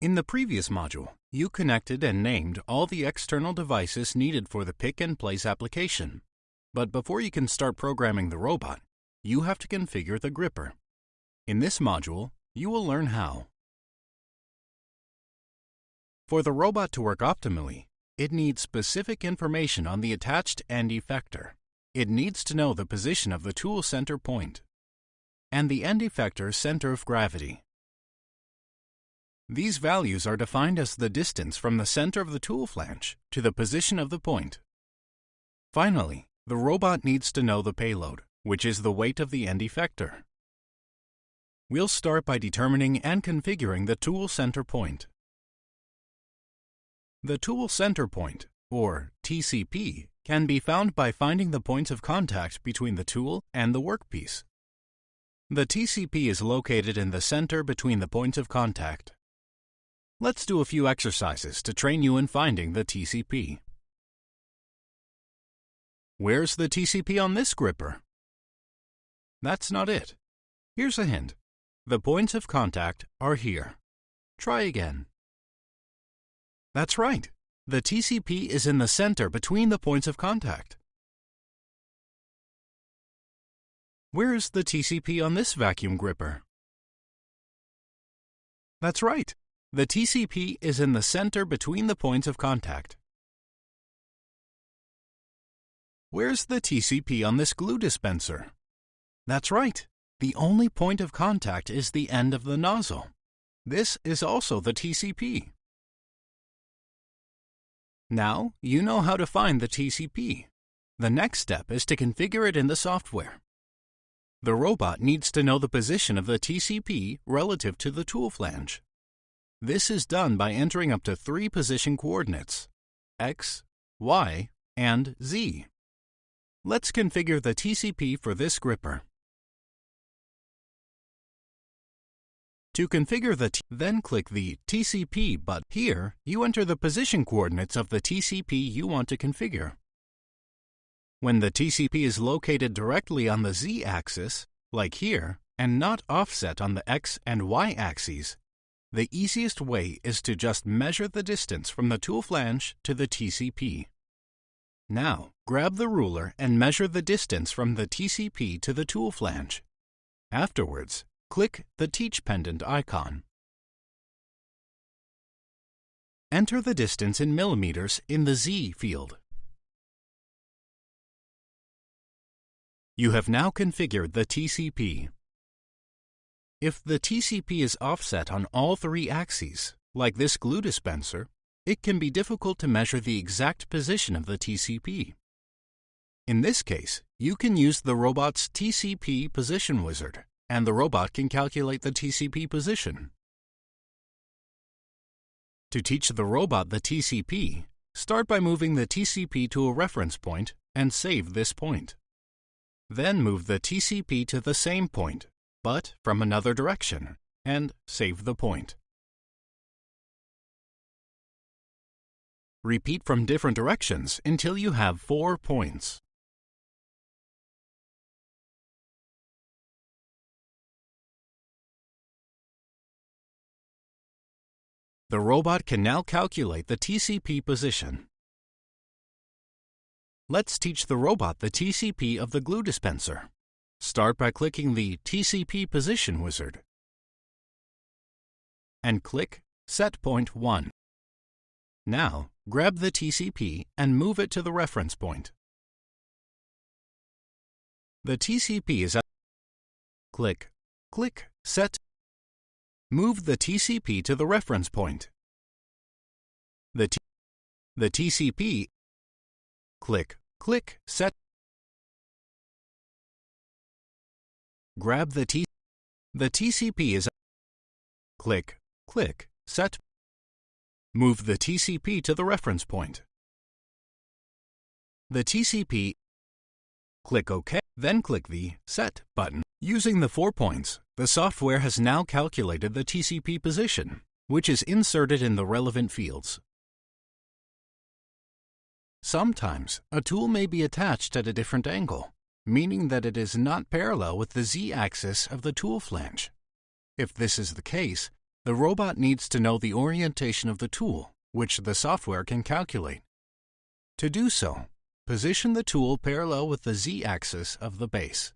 In the previous module, you connected and named all the external devices needed for the Pick and Place application. But before you can start programming the robot, you have to configure the gripper. In this module, you will learn how. For the robot to work optimally, it needs specific information on the attached end effector. It needs to know the position of the tool center point and the end effector's center of gravity. These values are defined as the distance from the center of the tool flange to the position of the point. Finally, the robot needs to know the payload, which is the weight of the end effector. We'll start by determining and configuring the tool center point. The tool center point, or TCP, can be found by finding the points of contact between the tool and the workpiece. The TCP is located in the center between the points of contact. Let's do a few exercises to train you in finding the TCP. Where's the TCP on this gripper? That's not it. Here's a hint. The points of contact are here. Try again. That's right. The TCP is in the center between the points of contact. Where's the TCP on this vacuum gripper? That's right. The TCP is in the center between the points of contact. Where's the TCP on this glue dispenser? That's right. The only point of contact is the end of the nozzle. This is also the TCP. Now you know how to find the TCP. The next step is to configure it in the software. The robot needs to know the position of the TCP relative to the tool flange. This is done by entering up to 3 position coordinates, X, Y, and Z. Let's configure the TCP for this gripper. To configure then click the TCP button. Here, you enter the position coordinates of the TCP you want to configure. When the TCP is located directly on the Z-axis, like here, and not offset on the X and Y axes, the easiest way is to just measure the distance from the tool flange to the TCP. Now, grab the ruler and measure the distance from the TCP to the tool flange. Afterwards, click the Teach pendant icon. Enter the distance in millimeters in the Z field. You have now configured the TCP. If the TCP is offset on all 3 axes, like this glue dispenser, it can be difficult to measure the exact position of the TCP. In this case, you can use the robot's TCP position wizard, and the robot can calculate the TCP position. To teach the robot the TCP, start by moving the TCP to a reference point and save this point. Then move the TCP to the same point, but from another direction, and save the point. Repeat from different directions until you have 4 points. The robot can now calculate the TCP position. Let's teach the robot the TCP of the glue dispenser. Start by clicking the TCP position wizard and click Set Point 1. Now, grab the TCP and move it to the reference point. The TCP is at click Set. Move the TCP to the reference point. The TCP click Set. Grab the TCP is click Set. Move the TCP to the reference point. The TCP click OK, then click the Set button. Using the 4 points, the software has now calculated the TCP position, which is inserted in the relevant fields. Sometimes, a tool may be attached at a different angle, meaning that it is not parallel with the Z-axis of the tool flange. If this is the case, the robot needs to know the orientation of the tool, which the software can calculate. To do so, position the tool parallel with the z-axis of the base.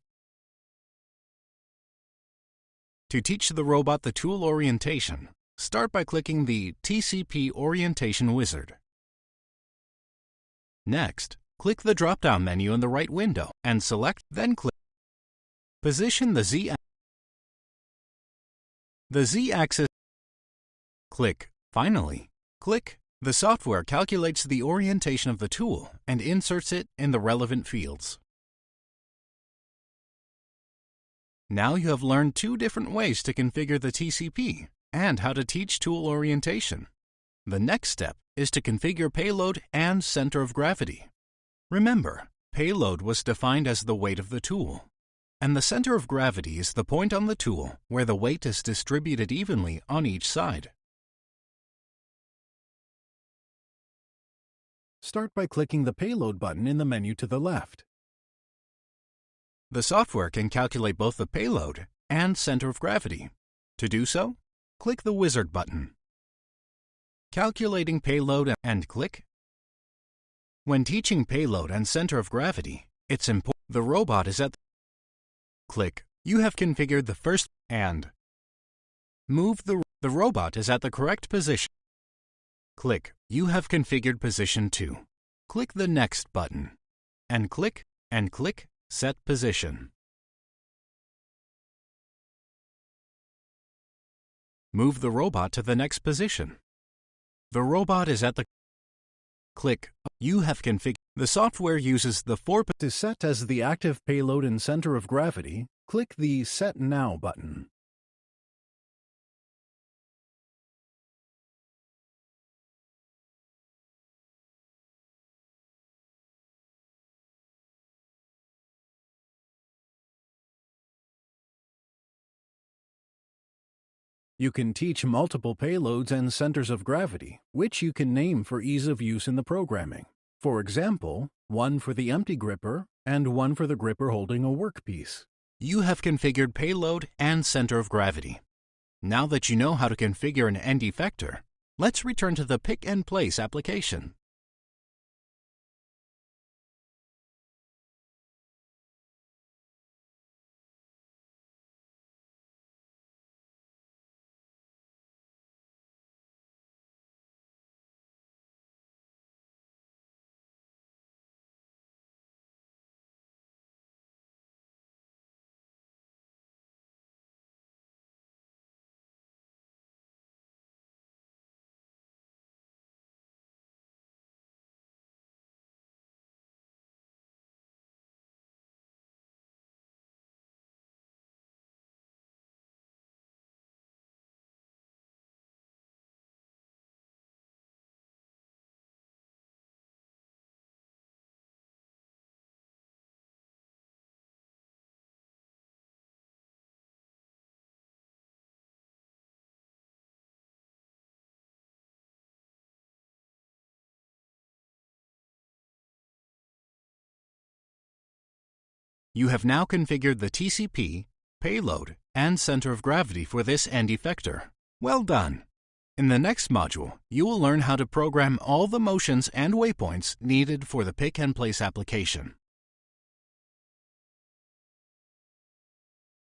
To teach the robot the tool orientation, start by clicking the TCP Orientation Wizard. Next, click the drop-down menu in the right window and select, then click. Position the z-axis. Finally, click. The software calculates the orientation of the tool and inserts it in the relevant fields. Now you have learned 2 different ways to configure the TCP and how to teach tool orientation. The next step is to configure payload and center of gravity. Remember, payload was defined as the weight of the tool, and the center of gravity is the point on the tool where the weight is distributed evenly on each side. Start by clicking the Payload button in the menu to the left. The software can calculate both the payload and center of gravity. To do so, click the Wizard button. Calculating payload and click. When teaching payload and center of gravity, it's important the robot is at the click. You have configured the first and move the robot is at the correct position. Click. You have configured position 2. Click the Next button and click Set Position. Move the robot to the next position. The robot is at the click. You have configured. The software uses the 4 to set as the active payload and center of gravity. Click the Set Now button. You can teach multiple payloads and centers of gravity, which you can name for ease of use in the programming. For example, one for the empty gripper and one for the gripper holding a workpiece. You have configured payload and center of gravity. Now that you know how to configure an end effector, let's return to the Pick and Place application. You have now configured the TCP, payload, and center of gravity for this end effector. Well done! In the next module, you will learn how to program all the motions and waypoints needed for the Pick and Place application.